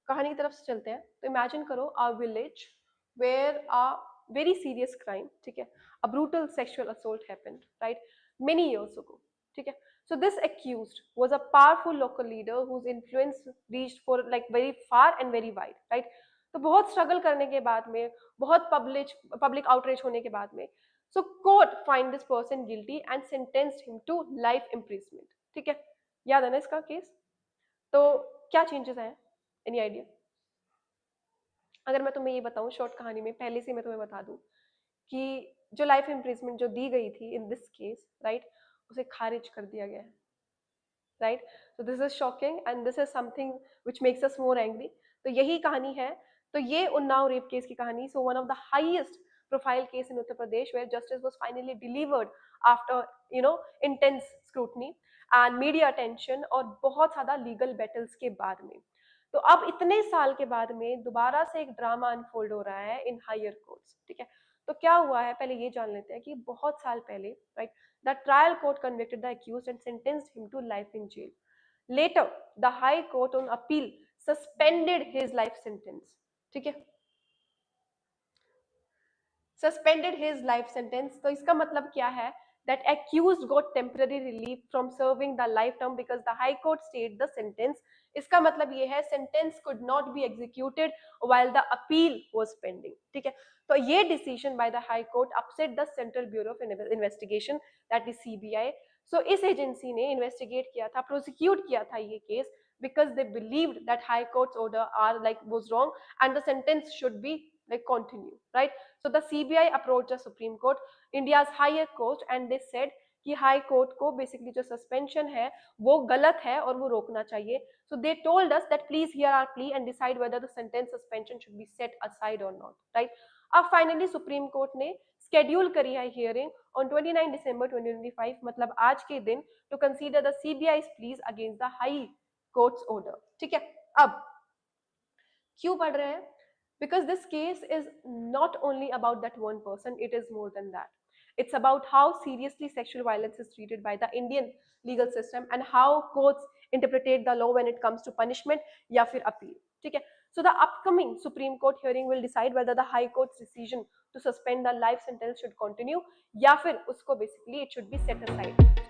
कहानी की तरफ से चलते हैं। तो इमेजिन करो a village where a very serious crime, ठीक है, a brutal sexual assault happened, right, many years ago, ठीक है. So this accused was a powerful local leader whose influence reached for like very far and very wide, right? तो बहुत struggle करने के बाद में, बहुत पब्लिक आउटरीच होने के बाद में, so court find this person guilty and sentenced him to life imprisonment, ठीक है. याद है ना इसका केस? तो क्या चेंजेस आए? Any idea? अगर मैं तुम्हें ये बताऊं शॉर्ट कहानी में, पहले से मैं तुम्हें बता दूं कि जो लाइफ इम्प्रिजमेंट जो दी गई थी इन दिस केस, राइट, उसे खारिज कर दिया गया है, right. So this is shocking and this is something which makes us more angry. तो यही कहानी है. तो ये उन्नाव रेप केस की कहानी. So one of the highest profile case in Uttar Pradesh where justice was finally delivered after intense scrutiny and media attention और बहुत ज़्यादा legal battles के बाद में. तो अब इतने साल के बाद में दोबारा से एक ड्रामा अनफोल्ड हो रहा है इन हायर कोर्ट्स, ठीक है. तो क्या हुआ है पहले ये जान लेते हैं कि बहुत साल पहले, right, the trial court convicted the accused and sentenced him to life in jail. Later, the High Court on appeal suspended his life sentence. ठीक है, suspended his life sentence. तो इसका मतलब क्या है? That accused got temporary relief from serving the life term because the High Court stayed the sentence. इसका मतलब ये है sentence could not be executed while the appeal was pending. ठीक है, तो ये decision by the High Court upset the Central Bureau of Investigation, that is CBI. So इस agency ने इन्वेस्टिगेट किया था, प्रोसिक्यूट किया था ये case because they believed that High Court's order are like was wrong and the sentence should be like continue, right? So the CBI approached the Supreme Court, India's higher court, and they said कि high court को basically जो suspension है वो गलत है और वो रोकना चाहिए. So they told us that please hear our plea and decide whether the sentence suspension should be set aside और नॉट, राइट. अब फाइनली सुप्रीम कोर्ट ने स्केड्यूल करी है हियरिंग ऑन 29 दिसंबर 2025, मतलब आज के दिन, to consider the CBI's pleas against the high court's order. ठीक है, अब क्यों पढ़ रहे हैं? Because this case is not only about that one person, it is more than that. It's about how seriously sexual violence is treated by the Indian legal system and how courts interpret the law when it comes to punishment या फिर appeal. ठीक है, so the upcoming Supreme Court hearing will decide whether the High Court's decision to suspend the life sentence should continue या फिर उसको basically it should be set aside.